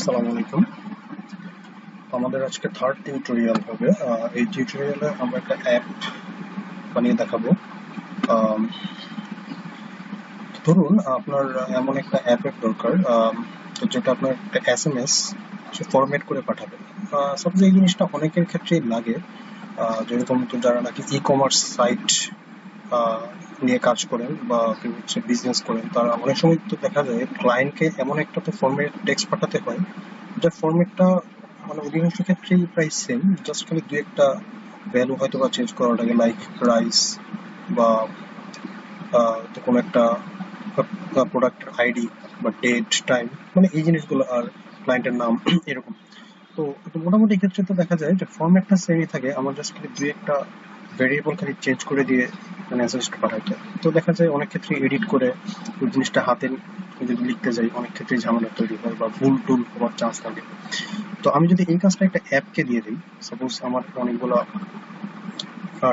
আসসালামু আলাইকুম। আমাদের আজকে থার্ড টিউটোরিয়াল হবে। এই টিউটোরিয়ালে আমরা একটা অ্যাপ বানিয়ে দেখাবো। ধরুন আপনার এমন একটা অ্যাপের দরকার যেটা আপনার একটা এসএমএস ফরম্যাট করে পাঠাবে। সাপোজ এই জিনিসটা অনেকের ক্ষেত্রেই লাগে, যেরকম তো যারা নাকি ই কমার্স সাইট নিয়ে কাজ করেন বা কেউ হচ্ছে বিজনেস করেন, তারা অনেক সময় তো দেখা যায় ক্লায়েন্টকে এমন একটা তো ফরম্যাট টেক্সট পাঠাতে হয়, যে ফরম্যাটটা মানে অধিকাংশ ক্ষেত্রেই প্রায় সেম, জাস্ট খালি দু একটা ভ্যালু হয়তো বা চেঞ্জ করা লাগে, লাইক প্রাইস বা তো কোনো একটা প্রোডাক্টের আইডি বা ডেট টাইম, মানে এই জিনিসগুলো, আর ক্লায়েন্টের নাম এরকম। তো মোটামুটি ক্ষেত্রে তো দেখা যায় যে ফরম্যাটটা সেমই থাকে, আমার জাস্ট খালি দুই একটা ভেরিয়েবল খালি চেঞ্জ করে দিয়ে মেসেজটা পাঠাইতে। তো দেখা যায় অনেক ক্ষেত্রে এডিট করে ওই জিনিসটা হাতে যদি লিখতে যাই, অনেক ক্ষেত্রে ঝামেলা তৈরি হয় বা ভুল টুল হওয়ার চান্স থাকে। তো আমি যদি এই কাজটা একটা অ্যাপকে দিয়ে দিই, সাপোজ আমার অনেকগুলো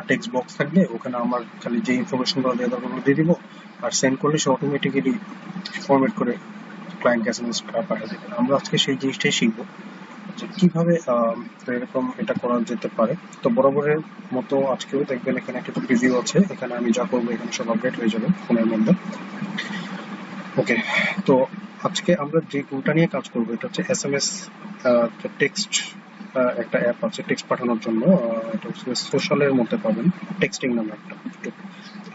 টেক্সট বক্স থাকবে, ওখানে আমার খালি যে ইনফরমেশনগুলো দেওয়া দরকার দিয়ে দিব, আর সেন্ড করলে সে অটোমেটিক্যালি ফরম্যাট করে ক্লায়েন্ট এসএমএস পাঠিয়ে দেবে। আমরা আজকে সেই জিনিসটাই শিখবো যে কিভাবে এরকম এটা করা যেতে পারে। তো বরাবরের মতো আজকেও দেখবেন এখানে একটা প্রিভিউ আছে, এখানে আমি যা করবো এখানে সব আপডেট হয়ে যাবে ফোনের মধ্যে। ওকে, তো আজকে আমরা যে টুলটা নিয়ে কাজ করবো এটা হচ্ছে এসএমএস টেক্সট, একটা অ্যাপ আছে টেক্সট পাঠানোর জন্য, এটা হচ্ছে সোশ্যালের মধ্যে পাবেন, টেক্সটিং নামে একটা tool।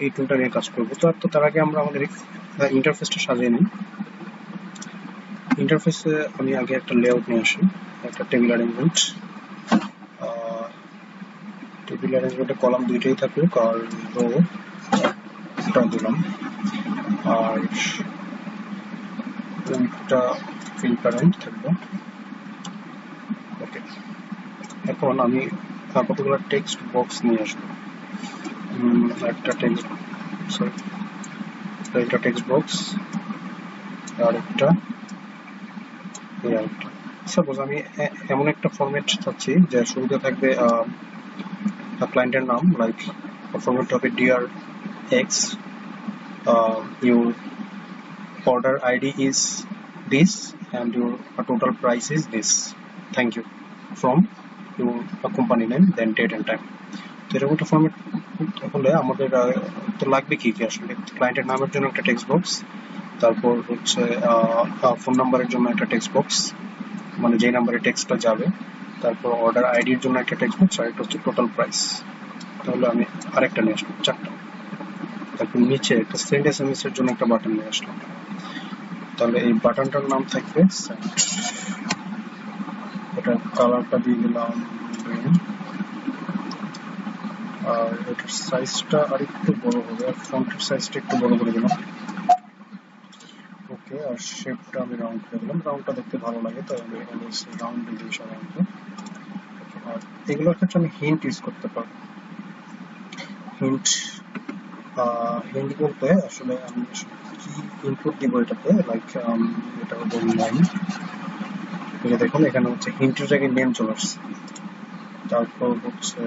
এই টুলটা নিয়ে কাজ করবো। তো তার আগে আমরা আমাদের ইন্টারফেসটা সাজিয়ে নিই। ইন্টারফেসে আমি আগে একটা লেআউট নিয়ে আসি, একটা টেবিল অ্যারেঞ্জমেন্ট। টেবিল অ্যারেঞ্জমেন্টে কলাম দুইটাই থাকুক, আর রো একটা দিলাম, আর একটা ফিল প্যারেন্ট থাকবে। ওকে, এখন আমি কতগুলো টেক্সট বক্স নিয়ে আসবো। একটা টেক্সট, সরি, একটা টেক্সট বক্স, আর একটা সাপোজ আমি এমন একটা ফরম্যাট চাচ্ছি যে শুরুতে থাকবে ক্লায়েন্টের নাম, লাইক ফরম্যাট হবে dear X, your order ID is this and your total price is this. Thank you. From your company name, then date and time. তো এরকম একটা ফরম্যাট হলে আমাদের তো লাগবে কি কি আসলে, ক্লায়েন্টের নামের জন্য একটা টেক্সট বক্স, তারপর হচ্ছে ফোন নাম্বারের জন্য একটা টেক্সট বক্স, মানে যে নাম্বারে টেক্সটটা যাবে, তারপর অর্ডার আইডির জন্য একটা টেক্সট বক্স, আর একটা হচ্ছে টোটাল প্রাইস। তাহলে আমি আরেকটা নিয়ে আসলাম, চারটা। তারপর নিচে একটা সেন্ড এসএমএস এর জন্য একটা বাটন নিয়ে আসলাম। তাহলে এই বাটনটার নাম থাকবে সেন্ড। এটা কালারটা দিয়ে দিলাম গ্রিন, আর এটার সাইজটা আর একটু বড় হবে, আর ফন্টের সাইজটা একটু বড় করে দিলাম। ওকে, আর শেপটা আমি রাউন্ড করে দিলাম, রাউন্ডটা দেখতে ভালো লাগে তাই আমি অলওয়েজ রাউন্ড দিয়ে সাধারণত। আর এগুলোর ক্ষেত্রে আমি হিন্ট ইউজ করতে পারবো। হিন্ট বলতে আসলে আমি কি ইনপুট দিব এটাতে, লাইক এটা হবে লাইন। দেখুন এখানে হচ্ছে হিন্টের জায়গায় নেম চলে আসছে, তারপর হচ্ছে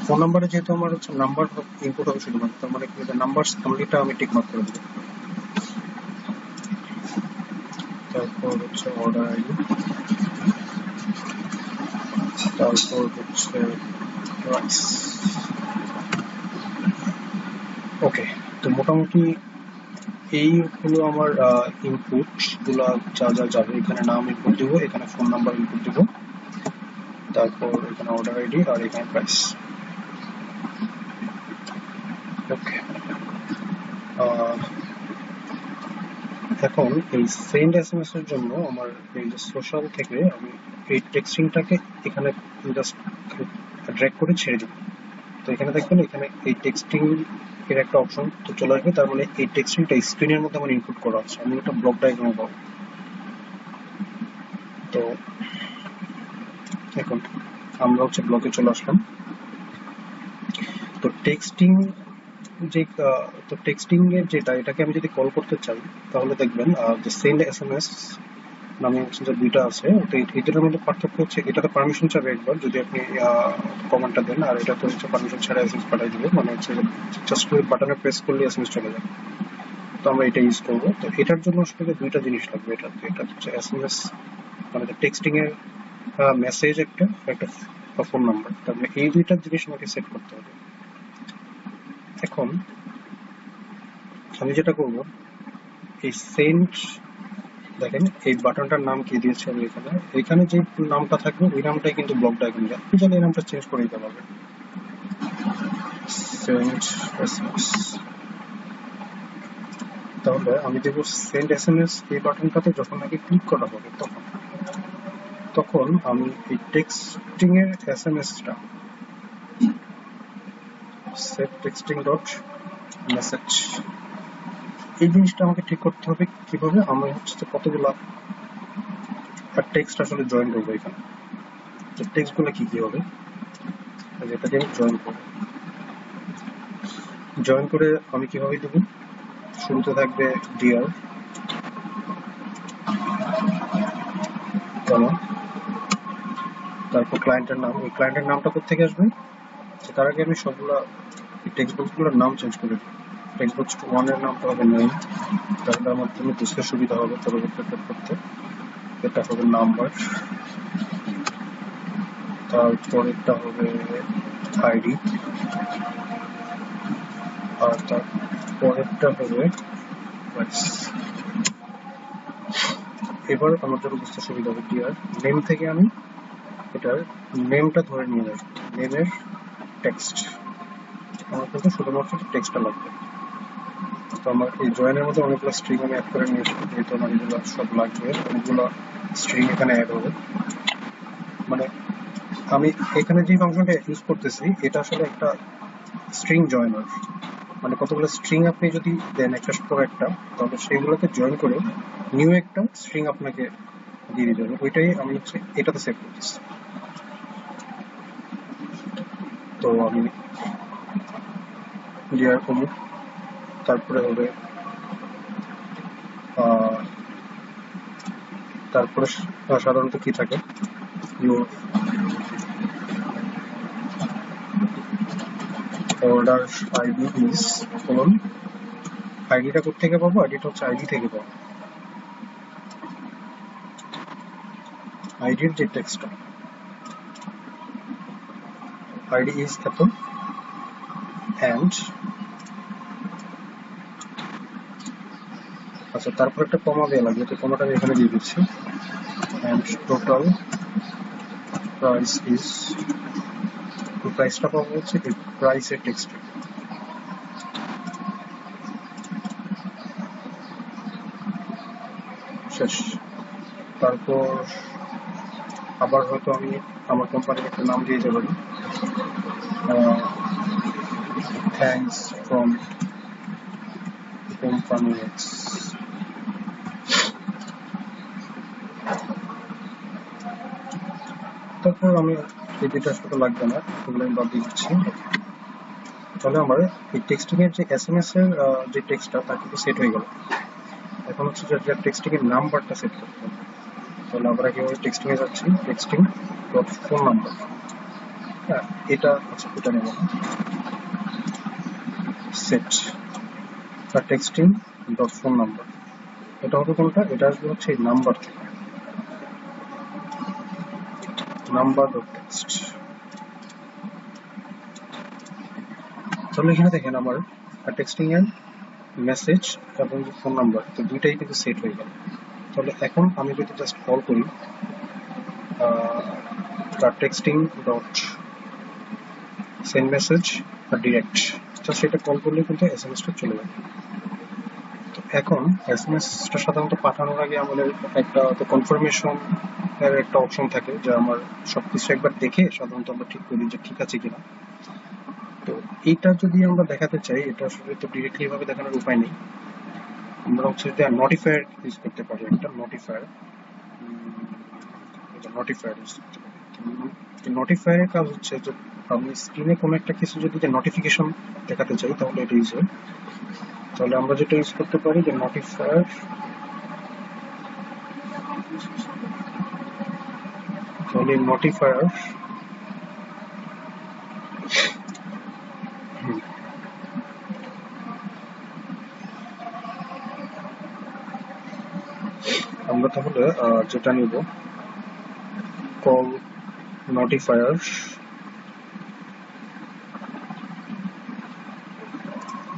ফোন নাম্বারে যেহেতু আমার হচ্ছে নাম্বার ইনপুট হবে শুধুমাত্র, তার মানে নাম্বার অনলিটা আমি টিক মার্ক করে দেবো। তারপর হচ্ছে অর্ডার আইডি, তারপর হচ্ছে প্রাইস। ওকে, তো মোটামুটি এই হলো আমার ইনপুট গুলা, যা যা যাবে। এখানে নাম ইনপুট দিব, এখানে ফোন নাম্বার ইনপুট দিব, তারপর এখানে অর্ডার আইডি, আর এখানে প্রাইস। ওকে, এখন এই সেন্ড এসএমএস এর জন্য আমার এই যে সোশ্যাল থেকে আমি এই টেক্সটিংটাকে এখানে জাস্ট ড্র্যাগ করে ছেড়ে দিব। তো এখানে দেখবেন এখানে এই টেক্সটিং এর একটা অপশন তো চলে আসবে, তার মানে এই টেক্সটিংটা স্ক্রিনের মধ্যে আমার ইনপুট করা আছে, আমি একটা ব্লক ডায়াগ্রামে পাবো। তো এখন আমরা হচ্ছে ব্লকে চলে আসলাম। তো টেক্সটিং এর যেটা, এটাকে আমি যদি কল করতে চাই তাহলে দেখবেন যে সেন্ড এসএমএস নামে যে দুইটা আছে, তো এটার মধ্যে পার্থক্য হচ্ছে এটাতে পারমিশন চাবে একবার যদি আপনি কমান্ডটা দেন, আর এটা তো হচ্ছে পারমিশন ছাড়া এসএমএস পাঠিয়ে দিবে, মানে হচ্ছে জাস্ট বাটনে প্রেস করলে এসএমএস চলে যাবে। তো আমরা এটা ইউজ করবো। তো এটার জন্য আসলে দুইটা জিনিস লাগবে। এটা হচ্ছে এসএমএস, মানে টেক্সটিং এর মেসেজ একটা, একটা ফোন নাম্বার। তাহলে এই দুইটা জিনিস আমাকে সেট করতে হবে। এখন আমি যেটা করবো, এই সেন্ড, দেখেন এই বাটনটার নাম কি দিয়েছি আমি এখানে, এখানে যে নামটা থাকবে ওই নামটাই কিন্তু ব্লক ডায়াগ্রাম। আপনি জানেন এই নামটা চেঞ্জ করে দিতে পারবেন, সেন্ড এসএমএস। তাহলে আমি দেবো সেন্ড এসএমএস এই বাটনটাতে যখন আগে ক্লিক করা হবে তখন তখন আমি এই টেক্সটিং এর এসএমএসটা সেট টেক্সটিং ডট মেসেজ, এই জিনিসটা আমাকে ঠিক করতে হবে কিভাবে। আমরা হচ্ছে যে কতগুলা টেক্সট আসলে জয়েন করবো এখানে, যে টেক্সট গুলো কি কি হবে, যেটাকে আমি জয়েন করে আমি কিভাবে দেবো। শুরুতে থাকবে ডিয়ার, তারপর ক্লায়েন্টের নাম। ওই ক্লায়েন্টের নামটা কোথেকে আসবে, তার আগে আমি সবগুলা টেক্সট বক্স গুলোর নাম চেঞ্জ করে দিই। টেক্সট বক্স 1 এর নামটা হবে নেম, তাহলে আমার জন্য বুঝতে সুবিধা হবে পরবর্তীতে করতে। এটা হবে নাম্বার, তারপরেরটা হবে আইডি, আর তারপরেরটা হবে প্রাইস। এবার আমার জন্য বুঝতে সুবিধা হবে ডিয়ার নেম থেকে আমি এটার নেমটা ধরে নিয়ে যাই, নেমের টেক্সট। আমার কিন্তু শুধুমাত্র টেক্সটটা লাগবে। তো আমার এই জয়েনের মধ্যে অনেকগুলো স্ট্রিং আমি অ্যাড করে নিয়েছি, যেহেতু আমার এগুলো সব লাগবে, অনেকগুলো স্ট্রিং এখানে অ্যাড হবে। মানে আমি এখানে যে ফাংশনটা ইউজ করতেছি এটা আসলে একটা স্ট্রিং জয়েনার, মানে কতগুলো স্ট্রিং আপনি যদি দেন একটার পর একটা, তাহলে সেইগুলোকে জয়েন করে নিউ একটা স্ট্রিং আপনাকে দিয়ে দিতে হবে। ওইটাই আমি হচ্ছে এটাতে সেভ করতেছি। তো আমি ডিয়ার কমু, তারপরে হবে তারপরে সাধারণত কি থাকে, your order ID is colon, আইডিটা কোথেকে পাবো, আইডিটা হচ্ছে আইডি থেকে পাবো, আইডির যে টেক্সটটা, আইডি ইজ এত অ্যান্ড, আচ্ছা তারপর একটা কমা দেওয়া লাগবে, তো কমাটা আমি এখানে দিয়ে দিচ্ছি, অ্যান্ড টোটাল প্রাইস ইজ, প্রাইসটা পাবো হচ্ছে এই প্রাইসের টেক্সটে। শেষ। তারপর আবার হয়তো আমি আমার কোম্পানির একটা নাম দিয়ে দিতে পারি, থ্যাঙ্কস ফ্রম কোম্পানি এক্স। তারপর আমি এই দুইটা আসলে লাগবে না, এগুলো আমি বাদ দিয়ে দিচ্ছি। তাহলে আমার এই টেক্সটিং এর যে এসএমএস এর যে টেক্সটটা তা কিন্তু সেট হয়ে গেল। এখন হচ্ছে যে টেক্সটিং এর নাম্বারটা সেট করতে হবে। তাহলে আমরা কিভাবে টেক্সটিং এ যাচ্ছি, টেক্সটিং ডট ফোন নাম্বার, হ্যাঁ এটা আচ্ছা এটা নেব set texting dot phone number. এটা হবে কোনটা, এটা আসবে হচ্ছে এই নাম্বার থেকে, নাম্বার ডট টেক্সট। তাহলে এখানে দেখেন আমার টেক্সটিং এর মেসেজ এবং ফোন নাম্বার তো দুইটাই কিন্তু সেট হয়ে গেল। তাহলে এখন আমি যদি জাস্ট কল করি texting dot send message direct, just এটা কল করলে কিন্তু এসএমএসটা চলে যাবে। তো এখন এসএমএসটা সাধারণত পাঠানোর আগে আমাদের একটা কনফার্মেশন এর একটা অপশন থাকে, যে আমার সবকিছু একবার দেখে সাধারণত আমরা ঠিক করি যে ঠিক আছে কিনা। তো এইটা যদি আমরা দেখাতে চাই, এটা আসলে তো ডিরেক্টলি ভাবে দেখানোর উপায় নেই, আমরা হচ্ছে যে নোটিফায়ার ইউজ করতে পারি, একটা নোটিফায়ার ইউজ করতে পারি। নোটিফায়ারের কাজ হচ্ছে যে আমি স্ক্রিনে কোনো একটা কিছু যদি নোটিফিকেশন দেখাতে চাই তাহলে এটা ইউজ হয়। তাহলে আমরা যেটা ইউজ করতে পারি যে নোটিফায়ার, তাহলে নোটিফায়ার আমরা তাহলে যেটা নিব কল নোটিফায়ার,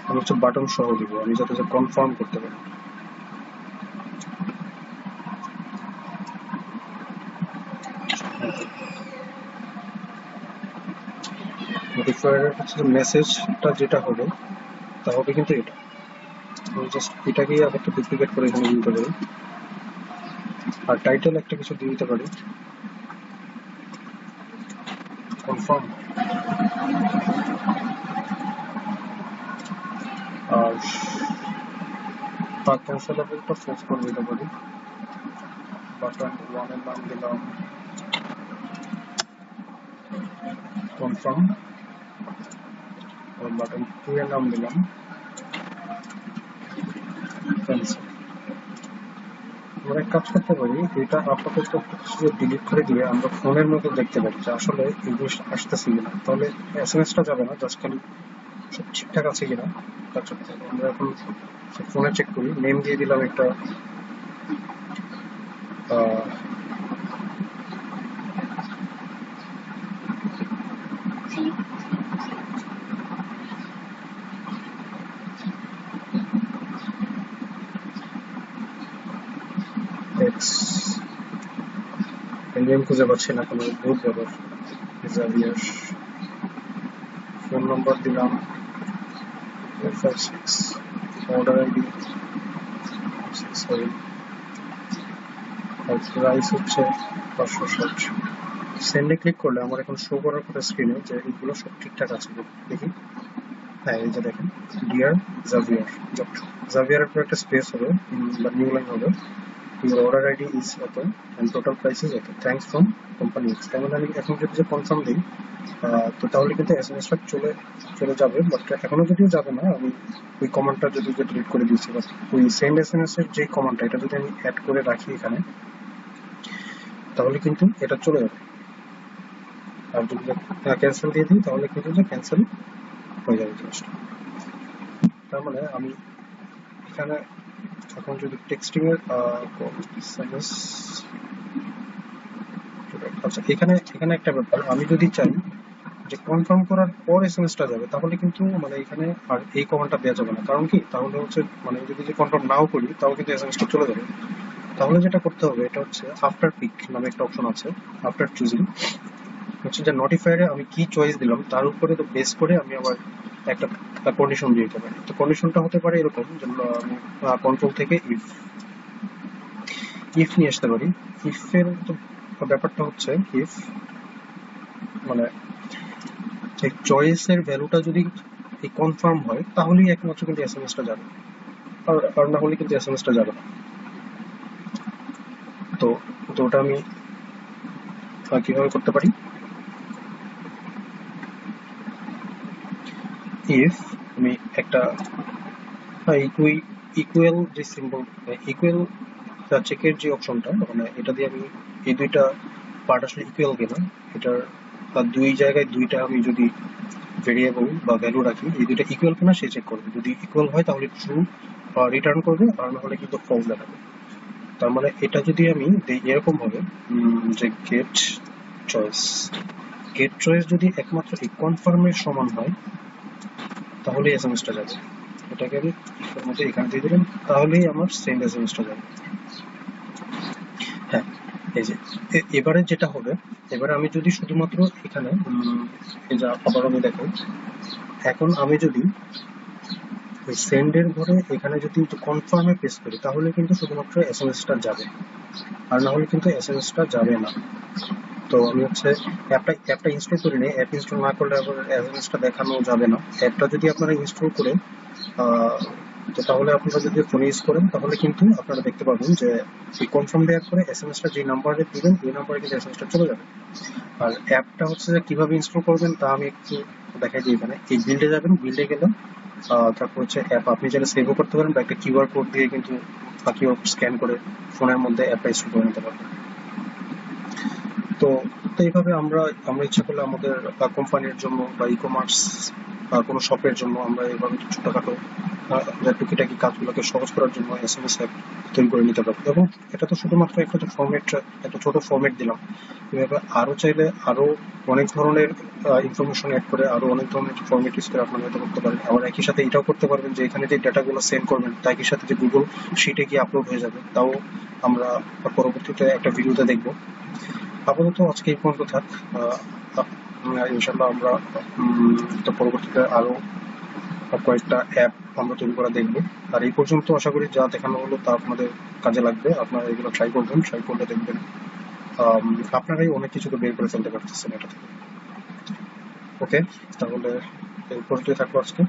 আমি হচ্ছে বাটন সহ দিব, আমি যাতে কনফার্ম করতে পারি। নোটিফায়ারের হচ্ছে মেসেজটা যেটা হবে তা হবে কিন্তু এটা, আমি জাস্ট এটাকেই আবার তো ডুপ্লিকেট করে এখানে দিতে পারি, আর টাইটেল একটা কিছু দিয়ে দিতে পারি কনফার্ম, আর তার ক্যান্সেলেবলটা ফোর্স করে দিতে পারি। বাটন 1 এর নাম দিলাম কনফার্ম, আর বাটন 2 এর নাম দিলাম ক্যান্সেল। আমরা এক কাজ করতে পারি, এটা আপাতত ডিলিট করে দিয়ে আমরা ফোনের মধ্যে দেখতে পারি যে আসলে এই জিনিসটা আসতেছে কিনা, তাহলে এসএমএসটা যাবে না, জাস্ট খালি সব ঠিকঠাক আছে কিনা কাজ করতে হবে। আমরা এখন ফোনে চেক করি, নেম দিয়ে দিলাম একটা এক্স, নেম খুঁজে পাচ্ছি না কোনো, বহুত ব্যাপার, জাভিয়ার। ফোন নাম্বার দিলাম 456, অর্ডার আইডি 67, আর প্রাইস হচ্ছে 560। সেন্ডে ক্লিক করলে আমার এখন শো করার কথা স্ক্রিনে যে এইগুলো সব ঠিকঠাক আছে, দেখি। হ্যাঁ, এই যে দেখেন, ডিয়ার জাভিয়ার, জাভিয়ারের পর একটা স্পেস হবে বা নিউ লাইন হবে, your order ID is এত and total price is এত, thanks from company X। তার মানে আমি এখন যদি যে কনফার্ম দিই তো তাহলে কিন্তু এসএমএসটা চলে যাবে, বাট এখনো যদিও যাবে না, আমি ওই কমান্ডটা যদি ডিলিট করে দিয়েছি, বাট ওই সেন্ড এসএমএস এর যে কমান্ডটা এটা যদি আমি অ্যাড করে রাখি এখানে তাহলে কিন্তু এটা চলে যাবে, আর যদি ক্যান্সেল দিয়ে দিই তাহলে কিন্তু যে ক্যান্সেল হয়ে যাবে জিনিসটা। তার মানে আমি এখানে এখন যদি টেক্সটিং এর এসএমএস, আচ্ছা এখানে একটা ব্যাপার, আমি যদি চাই যে কনফার্ম করার পর এসএমএসটা যাবে তাহলে কিন্তু মানে এখানে আর এই কমান্ডটা দেওয়া যাবে না, কারণ কি তাহলে হচ্ছে মানে যদি যে কনফার্ম নাও করি তাও কিন্তু এসএমএসটা চলে যাবে। তাহলে যেটা করতে হবে এটা হচ্ছে আফটার পিক নামে একটা অপশন আছে, আফটার চুজিং হচ্ছে যে নোটিফায়ারে আমি কি চয়েস দিলাম তার উপরে তো বেস করে আমি আবার একটা কন্ডিশন দিয়ে দিতে পারি। তো কন্ডিশনটা হতে পারে এরকম, যেগুলো আমি কন্ট্রোল থেকে ইফ নিয়ে আসতে পারি। ইফ এর তো ব্যাপারটা হচ্ছে ইফ মানে এই চয়েসের ভ্যালুটা যদি কনফার্ম হয় তাহলেই একমাত্র কিন্তু এসএমএসটা যাবে, আর না হলে কিন্তু এসএমএসটা যাবে না। তো তো ওটা আমি কিভাবে করতে পারি, ইফ আমি একটা ইকুয়াল যে সিম্বল, ইকুয়াল চেকের যে অপশনটা, মানে এটা দিয়ে আমি এই দুইটা পার্ট আসলে ইকুয়াল কিনা, এটার দুই জায়গায় দুইটা আমি যদি ভেরিয়েবল বা ভ্যালু রাখি, এই দুইটা ইকুয়াল কিনা সে চেক করবে, যদি ইকুয়াল হয় তাহলে ট্রু রিটার্ন করবে, আর না হলে কিন্তু ফলস দেখাবে। তার মানে এটা যদি আমি দিই এরকম ভাবে যে গেট চয়েস যদি একমাত্র এই কনফার্মের সমান হয় তাহলেই এসএমএসটা যাবে। এটাকে আমি এর মধ্যে এখানে দিয়ে দিলাম, তাহলেই আমার সেন্ড এসএমএসটা যাবে। হ্যাঁ, এই যে এবারে যেটা হবে, এবারে আমি যদি শুধুমাত্র এখানে এই যে আবার আমি দেখো, এখন আমি যদি ওই সেন্ডের ঘরে এখানে যদি কনফার্মে প্রেস করি তাহলে কিন্তু শুধুমাত্র এসএমএসটা যাবে, আর না হলে কিন্তু এসএমএসটা যাবে না। তো আমি হচ্ছে অ্যাপটা ইনস্টল করি নি, অ্যাপ ইনস্টল না করলে আবার এসএমএসটা দেখানো যাবে না। অ্যাপটা যদি আপনারা ইনস্টল করে তো তাহলে আপনারা যদি ফোনে ইউজ করেন তাহলে কিন্তু আপনারা দেখতে পাবেন যে এই কনফার্ম দেওয়ার পরে এসএমএসটা যে নাম্বারে দিবেন এই নাম্বারে কিন্তু এসএমএসটা চলে যাবে। আর অ্যাপটা হচ্ছে যে কিভাবে ইনস্টল করবেন তা আমি একটু দেখাই দিই। এখানে এই বিল্ডে যাবেন, বিল্ডে গেলে তারপর হচ্ছে অ্যাপ আপনি চাইলে সেভও করতে পারেন, বা একটা কিউআর কোড দিয়ে কিন্তু কিউআর কোড স্ক্যান করে ফোনের মধ্যে অ্যাপটা ইনস্টল করে নিতে পারবেন। তো এইভাবে আমরা ইচ্ছা করলে আমাদের কোম্পানির জন্য বা ই কমার্স বা কোনো শপের জন্য আমরা এইভাবে ছোটখাটো টুকিটাকি কাজগুলোকে সহজ করার জন্য এসএমএস অ্যাপ তৈরি করে নিতে পারবো। এবং এটা তো শুধুমাত্র একটা যে ফরম্যাট, একটা ছোট ফরম্যাট দিলাম, এভাবে আরো চাইলে আরো অনেক ধরনের ইনফরমেশন অ্যাড করে আরো অনেক ধরনের ফরম্যাট ইউজ করে আপনারা এটা করতে পারেন। আবার একই সাথে এটাও করতে পারবেন যে এখানে যে ডাটাগুলো সেন্ড করবেন তা একই সাথে যে গুগল শিটে গিয়ে আপলোড হয়ে যাবে, তাও আমরা পরবর্তীতে একটা ভিডিওতে দেখবো। আপাতত আজকে এই পর্যন্ত থাক। ইনশাল্লাহ আমরা পরবর্তীতে আরো কয়েকটা অ্যাপ আমরা তৈরি করা দেখবো। আর এই পর্যন্ত আশা করি যা দেখানো হলো তা আপনাদের কাজে লাগবে। আপনারা এগুলো ট্রাই করবেন, ট্রাই করলে দেখবেন আপনারাই অনেক কিছু তো বের করে ফেলতে পারতেছেন এটা থেকে। ওকে, তাহলে এই পর্যন্তই থাকবো আজকে।